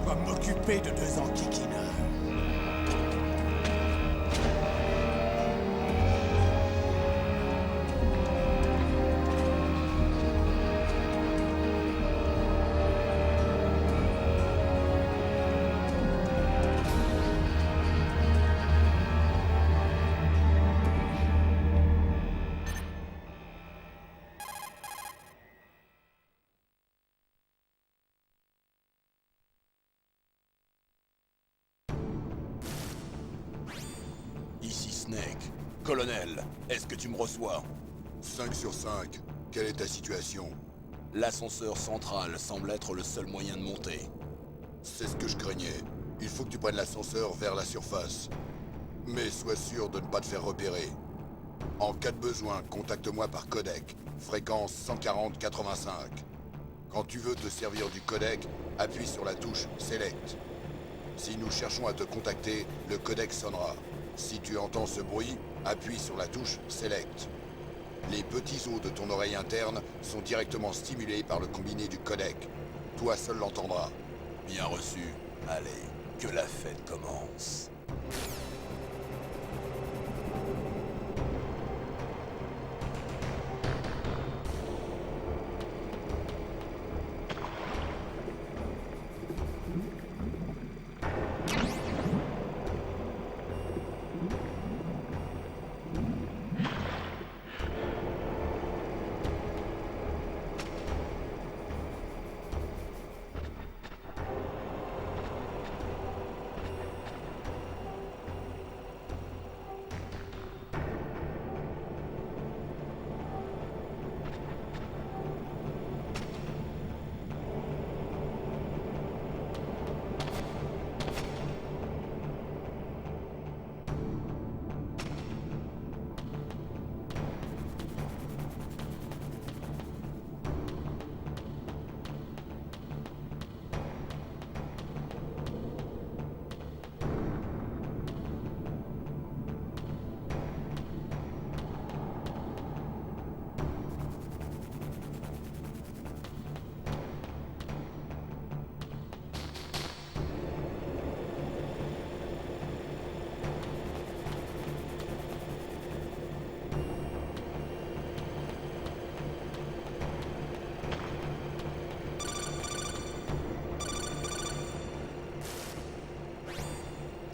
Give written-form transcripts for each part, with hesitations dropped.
vas m'occuper de deux enquiquineurs. Ici Snake. Colonel, est-ce que tu me reçois? 5 sur 5. Quelle est ta situation? L'ascenseur central semble être le seul moyen de monter. C'est ce que je craignais. Il faut que tu prennes l'ascenseur vers la surface. Mais sois sûr de ne pas te faire repérer. En cas de besoin, contacte-moi par codec. Fréquence 140-85. Quand tu veux te servir du codec, appuie sur la touche Select. Si nous cherchons à te contacter, le codec sonnera. Si tu entends ce bruit, appuie sur la touche Select. Les petits os de ton oreille interne sont directement stimulés par le combiné du codec. Toi seul l'entendras. Bien reçu. Allez, que la fête commence.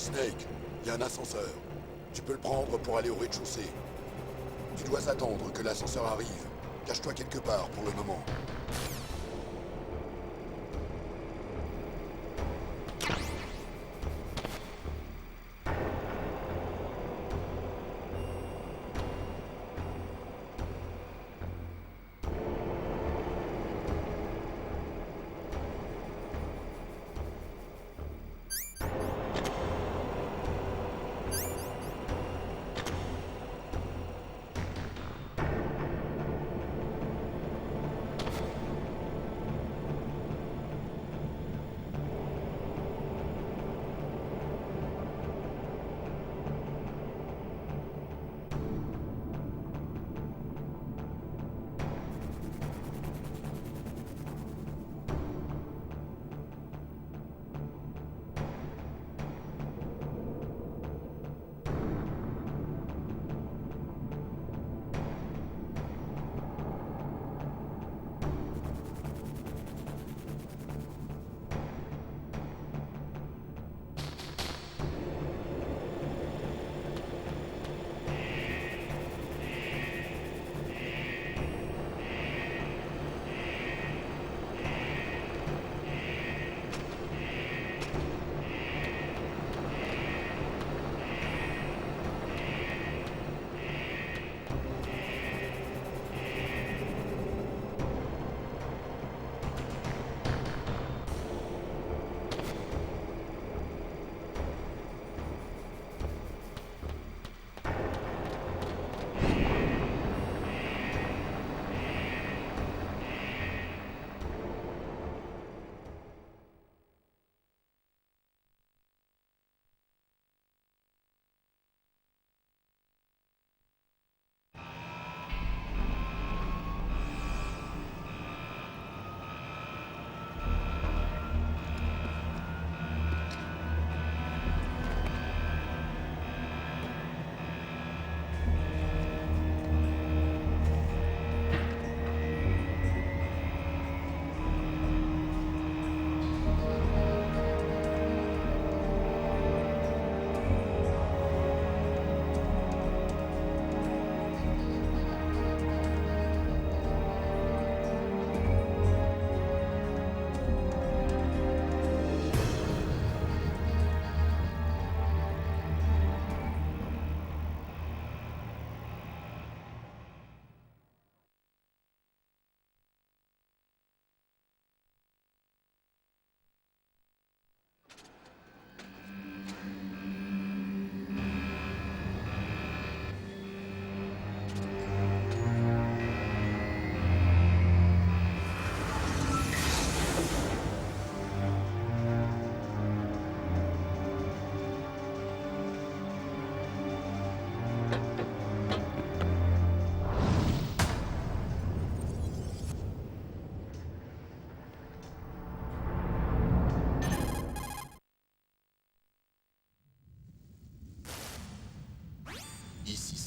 Snake, il y a un ascenseur. Tu peux le prendre pour aller au rez-de-chaussée. Tu dois attendre que l'ascenseur arrive. Cache-toi quelque part pour le moment.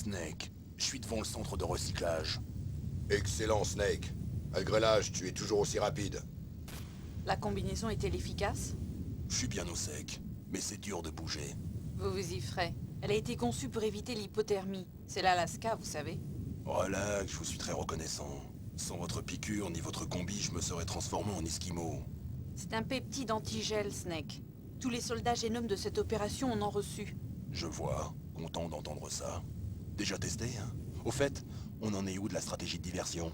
Snake. Je suis devant le centre de recyclage. Excellent, Snake. Malgré l'âge, tu es toujours aussi rapide. La combinaison est-elle efficace? Je suis bien au sec, mais c'est dur de bouger. Vous vous y ferez. Elle a été conçue pour éviter l'hypothermie. C'est l'Alaska, vous savez. Relax, je vous suis très reconnaissant. Sans votre piqûre ni votre combi, je me serais transformé en esquimau. C'est un peptide antigel, Snake. Tous les soldats génomes de cette opération en ont reçu. Je vois, content d'entendre ça. Déjà testé, hein? Au fait, on en est où de la stratégie de diversion?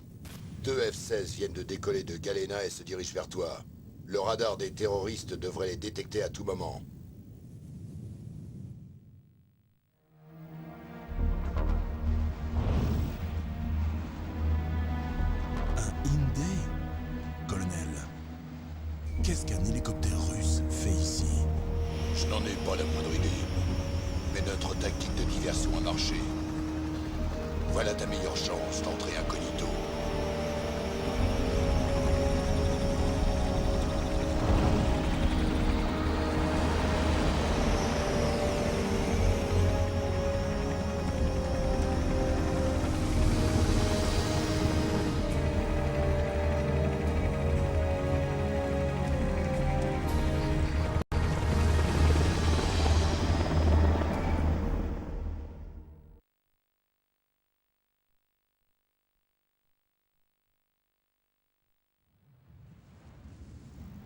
2 F-16 viennent de décoller de Galena et se dirigent vers toi. Le radar des terroristes devrait les détecter à tout moment. Un Hyundai? Colonel, qu'est-ce qu'un hélicoptère russe fait ici? Je n'en ai pas la moindre idée. Mais notre tactique de diversion a marché. Voilà ta meilleure chance d'entrer incognito.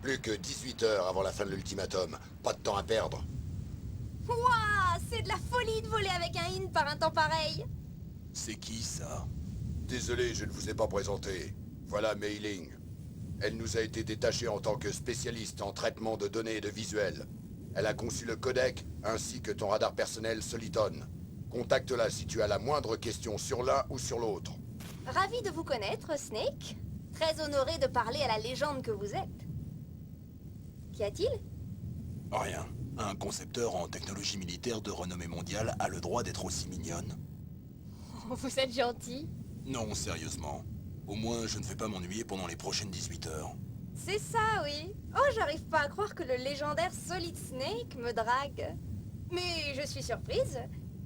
Plus que 18 heures avant la fin de l'ultimatum. Pas de temps à perdre. Ouah, c'est de la folie de voler avec un IN par un temps pareil. C'est qui, ça? Désolé, je ne vous ai pas présenté. Voilà Mei Ling. Elle nous a été détachée en tant que spécialiste en traitement de données et de visuels. Elle a conçu le codec, ainsi que ton radar personnel Soliton. Contacte-la si tu as la moindre question sur l'un ou sur l'autre. Ravi de vous connaître, Snake. Très honoré de parler à la légende que vous êtes. Qu'y a-t-il? Rien. Un concepteur en technologie militaire de renommée mondiale a le droit d'être aussi mignonne. Vous êtes gentil. Non, sérieusement. Au moins, je ne vais pas m'ennuyer pendant les prochaines 18 heures. C'est ça, oui. Oh, j'arrive pas à croire que le légendaire Solid Snake me drague. Mais je suis surprise.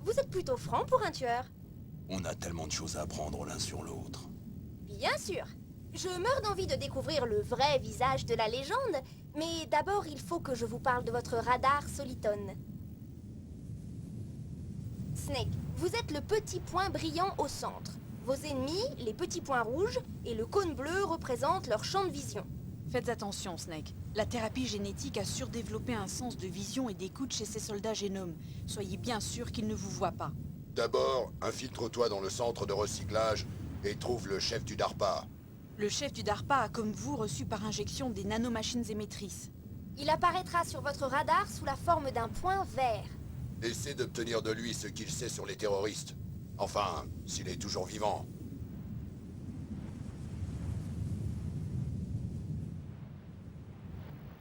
Vous êtes plutôt franc pour un tueur. On a tellement de choses à apprendre l'un sur l'autre. Bien sûr. Je meurs d'envie de découvrir le vrai visage de la légende, mais d'abord il faut que je vous parle de votre radar Soliton. Snake, vous êtes le petit point brillant au centre. Vos ennemis, les petits points rouges, et le cône bleu représentent leur champ de vision. Faites attention, Snake. La thérapie génétique a surdéveloppé un sens de vision et d'écoute chez ces soldats génomes. Soyez bien sûr qu'ils ne vous voient pas. D'abord, infiltre-toi dans le centre de recyclage et trouve le chef du DARPA. Le chef du DARPA a, comme vous, reçu par injection des nanomachines émettrices. Il apparaîtra sur votre radar sous la forme d'un point vert. Essaie d'obtenir de lui ce qu'il sait sur les terroristes. Enfin, s'il est toujours vivant.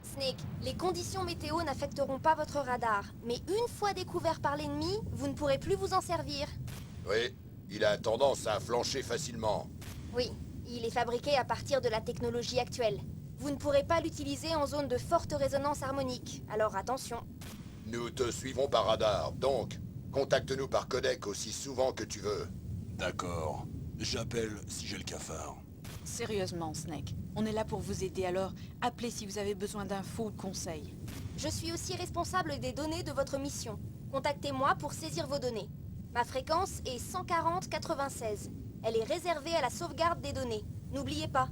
Snake, les conditions météo n'affecteront pas votre radar, mais une fois découvert par l'ennemi, vous ne pourrez plus vous en servir. Oui, il a tendance à flancher facilement. Oui, il est fabriqué à partir de la technologie actuelle. Vous ne pourrez pas l'utiliser en zone de forte résonance harmonique, alors attention. Nous te suivrons par radar, donc contacte-nous par codec aussi souvent que tu veux. D'accord. J'appelle si j'ai le cafard. Sérieusement, Snake. On est là pour vous aider, alors appelez si vous avez besoin d'infos ou de conseils. Je suis aussi responsable des données de votre mission. Contactez-moi pour saisir vos données. Ma fréquence est 140-96. Elle est réservée à la sauvegarde des données. N'oubliez pas.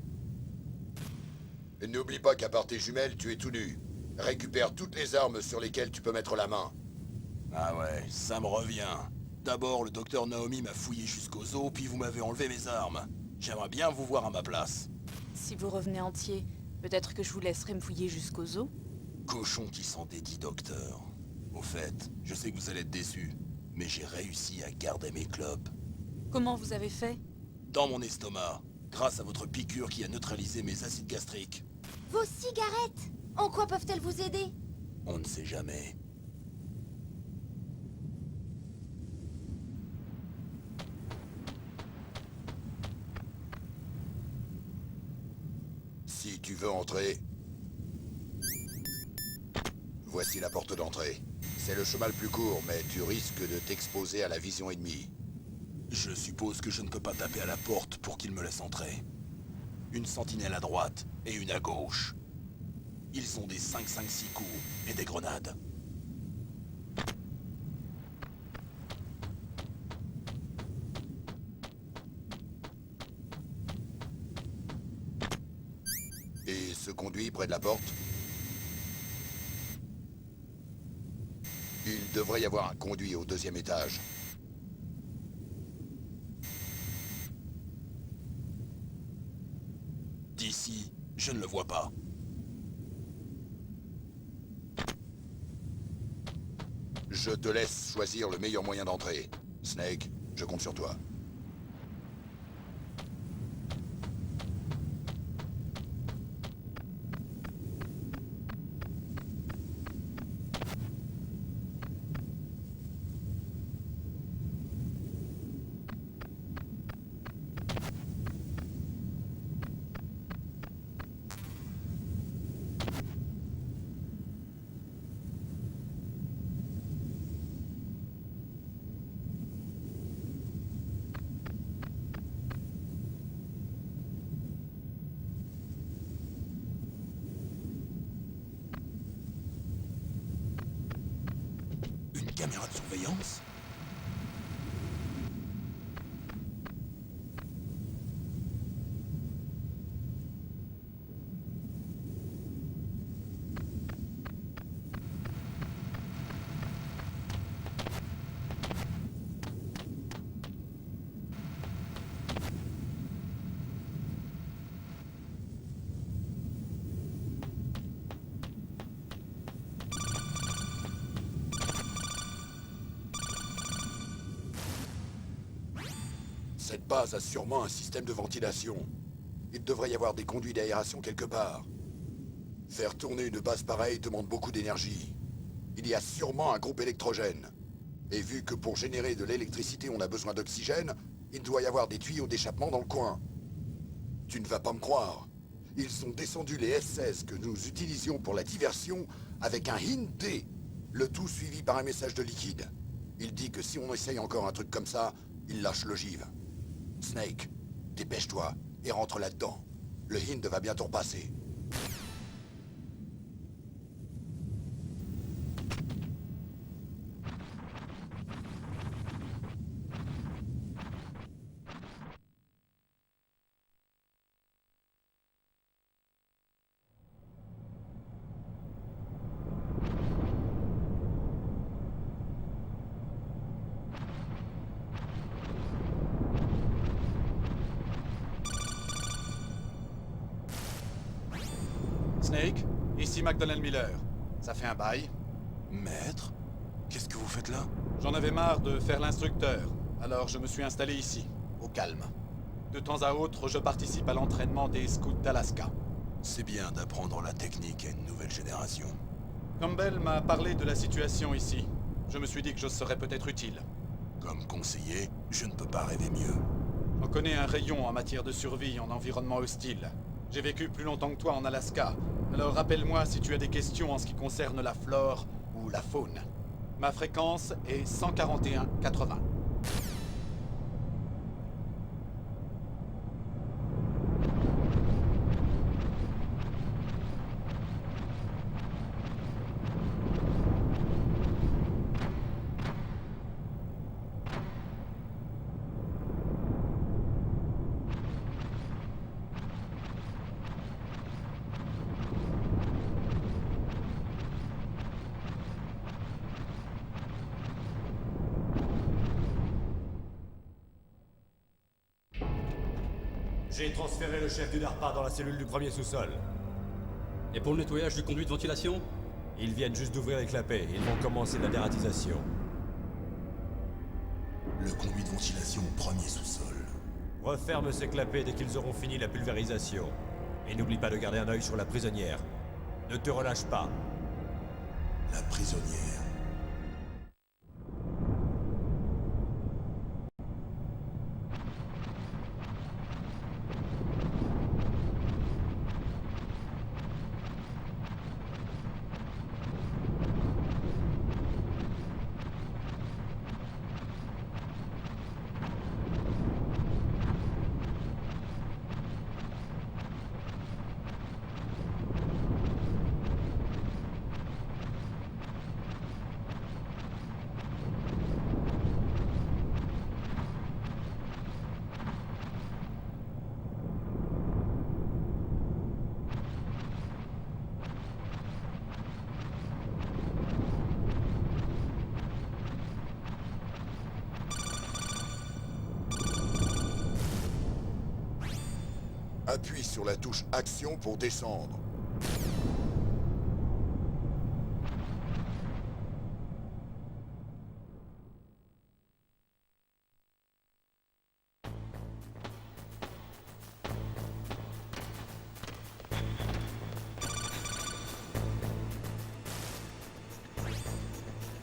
Et n'oublie pas qu'à part tes jumelles, tu es tout nu. Récupère toutes les armes sur lesquelles tu peux mettre la main. Ah ouais, ça me revient. D'abord, le docteur Naomi m'a fouillé jusqu'aux os, puis vous m'avez enlevé mes armes. J'aimerais bien vous voir à ma place. Si vous revenez entier, peut-être que je vous laisserai me fouiller jusqu'aux os. Cochon qui s'en dédie, docteur. Au fait, je sais que vous allez être déçu, mais j'ai réussi à garder mes clopes. Comment vous avez fait? Dans mon estomac, grâce à votre piqûre qui a neutralisé mes acides gastriques. Vos cigarettes! En quoi peuvent-elles vous aider? On ne sait jamais. Si tu veux entrer... Voici la porte d'entrée. C'est le chemin le plus court, mais tu risques de t'exposer à la vision ennemie. Je suppose que je ne peux pas taper à la porte pour qu'il me laisse entrer. Une sentinelle à droite et une à gauche. Ils ont des 5-5-6 coups et des grenades. Et ce conduit près de la porte? Il devrait y avoir un conduit au 2e étage. D'ici, je ne le vois pas. Je te laisse choisir le meilleur moyen d'entrer. Snake, je compte sur toi. Une caméra de surveillance? Cette base a sûrement un système de ventilation. Il devrait y avoir des conduits d'aération quelque part. Faire tourner une base pareille demande beaucoup d'énergie. Il y a sûrement un groupe électrogène. Et vu que pour générer de l'électricité on a besoin d'oxygène, il doit y avoir des tuyaux d'échappement dans le coin. Tu ne vas pas me croire. Ils ont descendu les S-16 que nous utilisions pour la diversion avec un Hint-D, le tout suivi par un message de liquide. Il dit que si on essaye encore un truc comme ça, il lâche l'ogive. Snake, dépêche-toi et rentre là-dedans. Le Hind va bientôt repasser. Snake, ici McDonnell Miller. Ça fait un bail. Maître? Qu'est-ce que vous faites là? J'en avais marre de faire l'instructeur, alors je me suis installé ici, au calme. De temps à autre, je participe à l'entraînement des scouts d'Alaska. C'est bien d'apprendre la technique à une nouvelle génération. Campbell m'a parlé de la situation ici. Je me suis dit que je serais peut-être utile. Comme conseiller, je ne peux pas rêver mieux. J'en connais un rayon en matière de survie en environnement hostile. J'ai vécu plus longtemps que toi en Alaska, alors rappelle-moi si tu as des questions en ce qui concerne la flore ou la faune. Ma fréquence est 141-80. J'ai transféré le chef du DARPA dans la cellule du premier sous-sol. Et pour le nettoyage du conduit de ventilation? Ils viennent juste d'ouvrir les clapets, ils vont commencer la dératisation. Le conduit de ventilation au premier sous-sol. Referme ces clapets dès qu'ils auront fini la pulvérisation. Et n'oublie pas de garder un œil sur la prisonnière. Ne te relâche pas. La prisonnière. Appuie sur la touche Action pour descendre.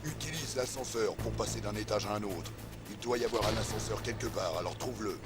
Utilise l'ascenseur pour passer d'un étage à un autre. Il doit y avoir un ascenseur quelque part, alors trouve-le.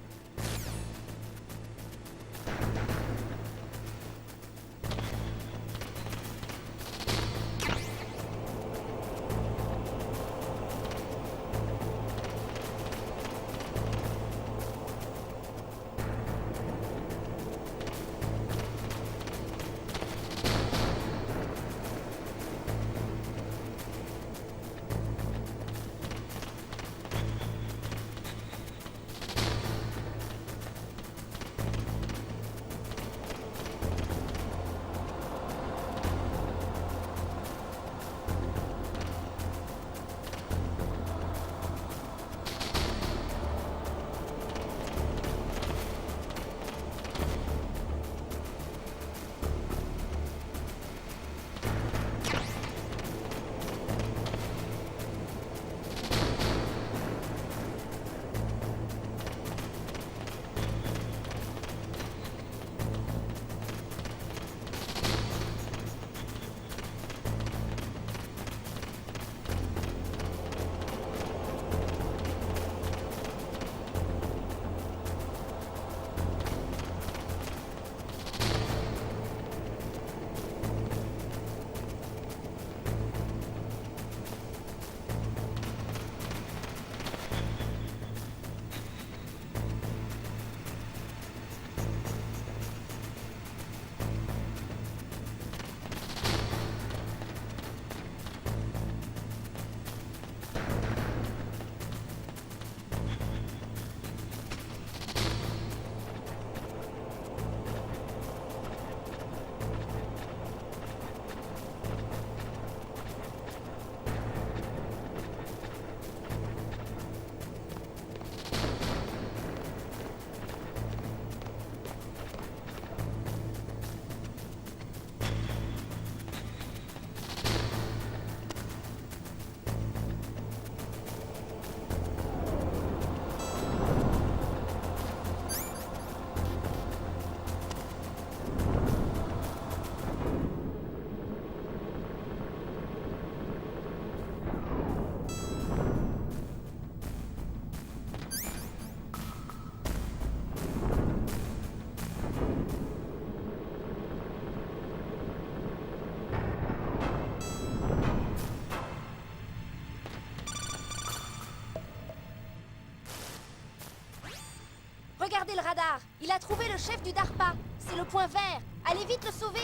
Regardez le radar. Il a trouvé le chef du DARPA. C'est le point vert. Allez vite le sauver.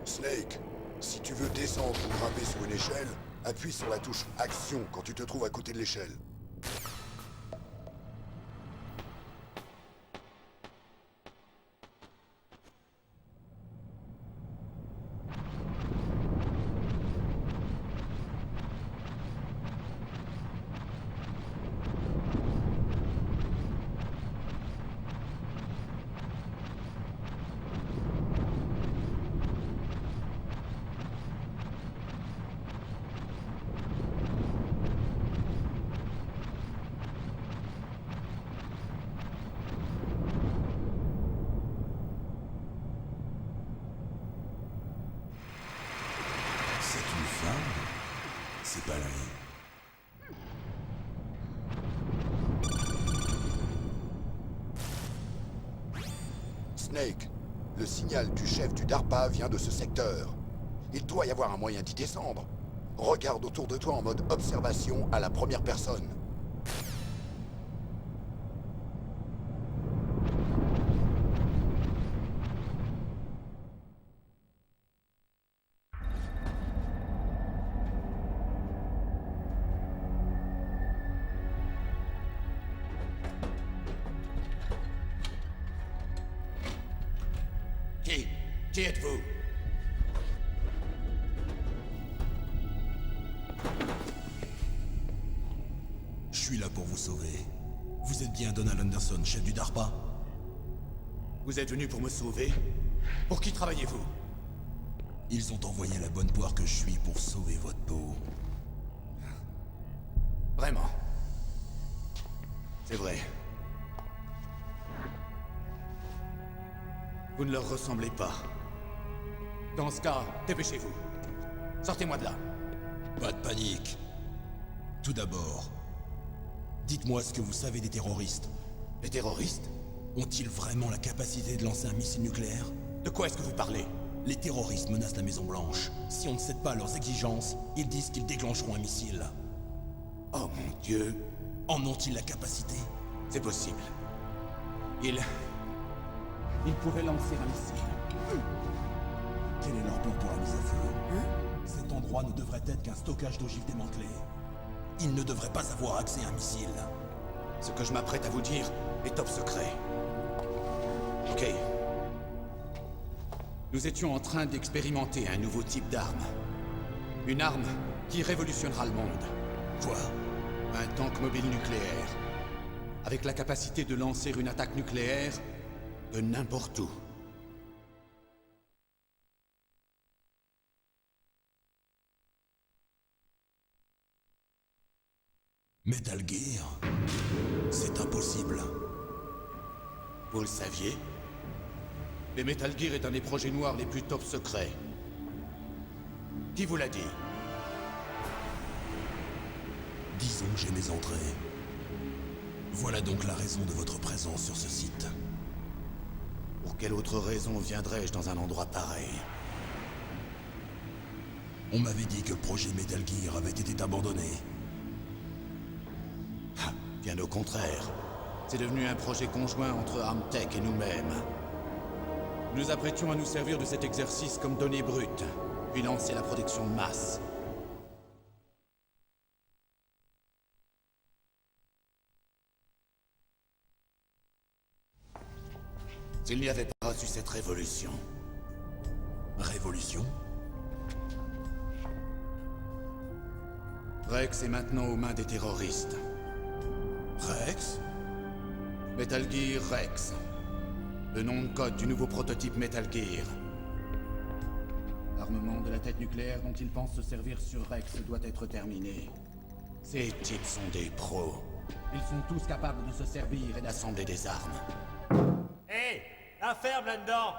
Snake, si tu veux descendre ou grimper sur une échelle, appuie sur la touche Action quand tu te trouves à côté de l'échelle. C'est une femme? C'est pas lui. Snake, le signal du chef du DARPA vient de ce secteur. Il doit y avoir un moyen d'y descendre. Regarde autour de toi en mode observation à la première personne. Qui êtes-vous? Je suis là pour vous sauver. Vous êtes bien Donald Anderson, chef du DARPA? Vous êtes venu pour me sauver? Pour qui travaillez-vous? Ils ont envoyé la bonne poire que je suis pour sauver votre peau. Vraiment? C'est vrai. Vous ne leur ressemblez pas. Dans ce cas, dépêchez-vous. Sortez-moi de là. Pas de panique. Tout d'abord, dites-moi ce que vous savez des terroristes. Les terroristes? Ont-ils vraiment la capacité de lancer un missile nucléaire? De quoi est-ce que vous parlez? Les terroristes menacent la Maison-Blanche. Si on ne cède pas à leurs exigences, ils disent qu'ils déclencheront un missile. Oh mon Dieu. En ont-ils la capacité? C'est possible. Ils pourraient lancer un missile. Quel est leur plan pour la mise à feu? Cet endroit ne devrait être qu'un stockage d'ogives démantelées. Ils ne devraient pas avoir accès à un missile. Ce que je m'apprête à vous dire est top secret. Ok. Nous étions en train d'expérimenter un nouveau type d'arme. Une arme qui révolutionnera le monde. Quoi? Un tank mobile nucléaire. Avec la capacité de lancer une attaque nucléaire de n'importe où. Metal Gear? C'est impossible. Vous le saviez? Mais Metal Gear est un des projets noirs les plus top secrets. Qui vous l'a dit? Disons que j'ai mes entrées. Voilà donc la raison de votre présence sur ce site. Pour quelle autre raison viendrais-je dans un endroit pareil? On m'avait dit que le projet Metal Gear avait été abandonné. Bien au contraire. C'est devenu un projet conjoint entre Armtech et nous-mêmes. Nous nous apprêtions à nous servir de cet exercice comme donnée brute, puis lancer la protection de masse. S'il n'y avait pas eu cette révolution, Révolution? Rex est maintenant aux mains des terroristes. Rex? Metal Gear Rex. Le nom de code du nouveau prototype Metal Gear. L'armement de la tête nucléaire dont ils pensent se servir sur Rex doit être terminé. Ces types sont des pros. Ils sont tous capables de se servir et d'assembler des armes. Hé! La ferme là-dedans!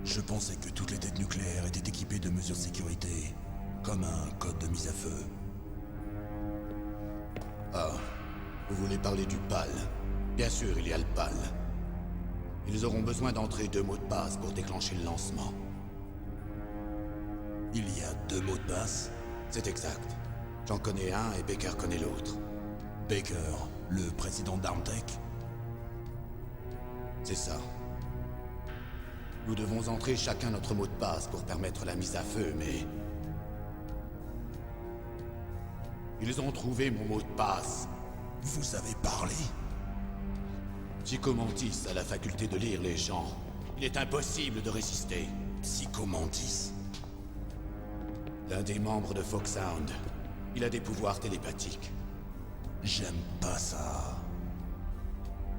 Je pensais que toutes les têtes nucléaires étaient équipées de mesures de sécurité, comme un code de mise à feu. Ah, vous voulez parler du PAL? Bien sûr, il y a le PAL. Ils auront besoin d'entrer 2 mots de passe pour déclencher le lancement. Il y a 2 mots de passe? C'est exact. J'en connais un et Baker connaît l'autre. Baker, le président d'Armtech? C'est ça. Nous devons entrer chacun notre mot de passe pour permettre la mise à feu, mais... Ils ont trouvé mon mot de passe. Vous avez parlé? Chico Mantis a la faculté de lire les gens. Il est impossible de résister. Psycho Mantis? L'un des membres de Foxhound. Il a des pouvoirs télépathiques. J'aime pas ça.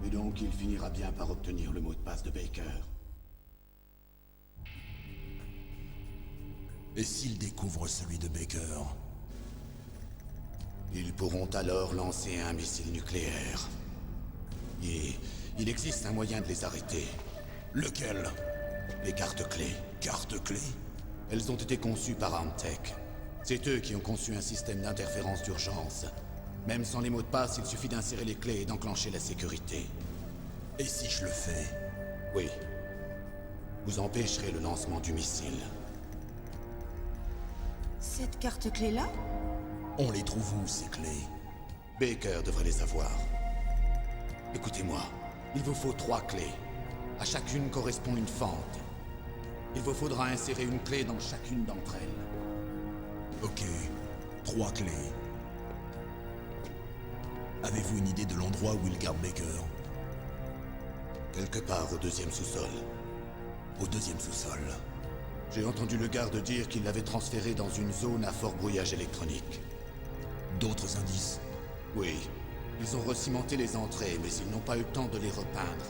Et donc il finira bien par obtenir le mot de passe de Baker. Et s'il découvre celui de Baker? Ils pourront alors lancer un missile nucléaire. Et il existe un moyen de les arrêter. Lequel? Les cartes clés. Carte clé? Elles ont été conçues par Armtech. C'est eux qui ont conçu un système d'interférence d'urgence. Même sans les mots de passe, il suffit d'insérer les clés et d'enclencher la sécurité. Et si je le fais? Oui. Vous empêcherez le lancement du missile. Cette carte clé-là? On les trouve où, ces clés? Baker devrait les avoir. Écoutez-moi, il vous faut 3 clés. À chacune correspond une fente. Il vous faudra insérer une clé dans chacune d'entre elles. Ok. 3 clés. Avez-vous une idée de l'endroit où il garde Baker? Quelque part au deuxième sous-sol. Au deuxième sous-sol. J'ai entendu le garde dire qu'il l'avait transféré dans une zone à fort brouillage électronique. D'autres indices? Oui. Ils ont recimenté les entrées, mais ils n'ont pas eu le temps de les repeindre.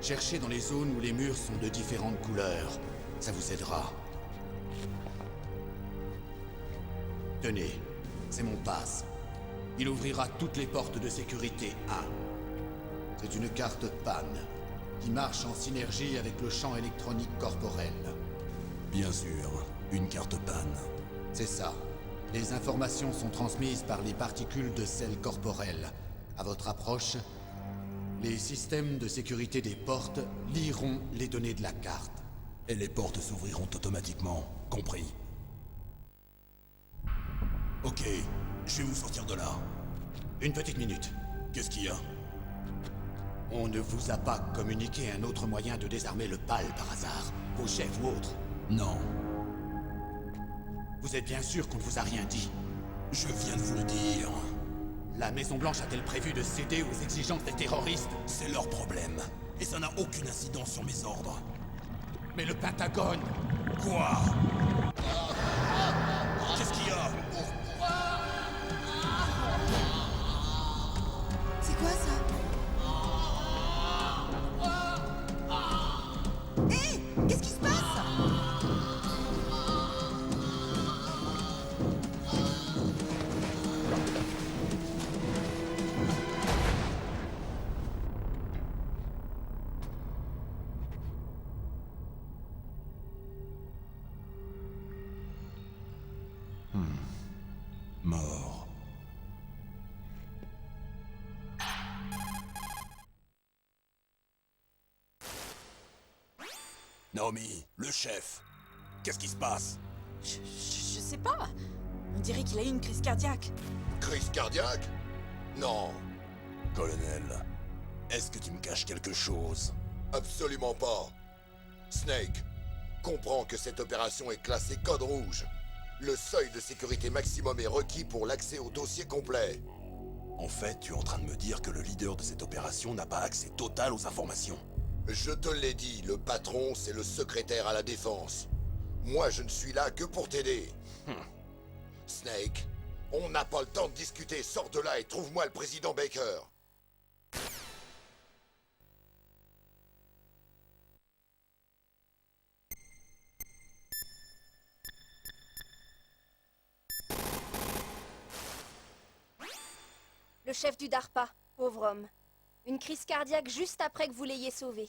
Cherchez dans les zones où les murs sont de différentes couleurs. Ça vous aidera. Tenez, c'est mon pass. Il ouvrira toutes les portes de sécurité 1. C'est une carte PAN, qui marche en synergie avec le champ électronique corporel. Bien sûr, une carte PAN. C'est ça. Les informations sont transmises par les particules de sel corporel. À votre approche, les systèmes de sécurité des portes liront les données de la carte. Et les portes s'ouvriront automatiquement, compris. Ok, je vais vous sortir de là. Une petite minute. Qu'est-ce qu'il y a? On ne vous a pas communiqué un autre moyen de désarmer le PAL par hasard? Vos chefs ou autres? Non, Vous êtes bien sûr qu'on ne vous a rien dit? je viens de vous le dire. La Maison-Blanche a-t-elle prévu de céder aux exigences des terroristes? C'est leur problème. Et ça n'a aucune incidence sur mes ordres. Mais le Pentagone... Quoi? Qu'est-ce qu'il y a? C'est quoi ça? Hé! Qu'est-ce qui se passe? Mort. Naomi, le chef. Qu'est-ce qui se passe? Je sais pas. On dirait qu'il a eu une crise cardiaque. Crise cardiaque? Non, Colonel, est-ce que tu me caches quelque chose? absolument pas. Snake, comprends que cette opération est classée code rouge. Le seuil de sécurité maximum est requis pour l'accès au dossier complet. En fait, tu es en train de me dire que le leader de cette opération n'a pas accès total aux informations. Je te l'ai dit, le patron, c'est le secrétaire à la défense. Moi, je ne suis là que pour t'aider. Snake, on n'a pas le temps de discuter. Sors de là et trouve-moi le président Baker. Le chef du DARPA, pauvre homme. Une crise cardiaque juste après que vous l'ayez sauvé.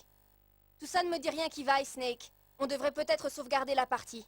Tout ça ne me dit rien qui vaille, Snake. On devrait peut-être sauvegarder la partie.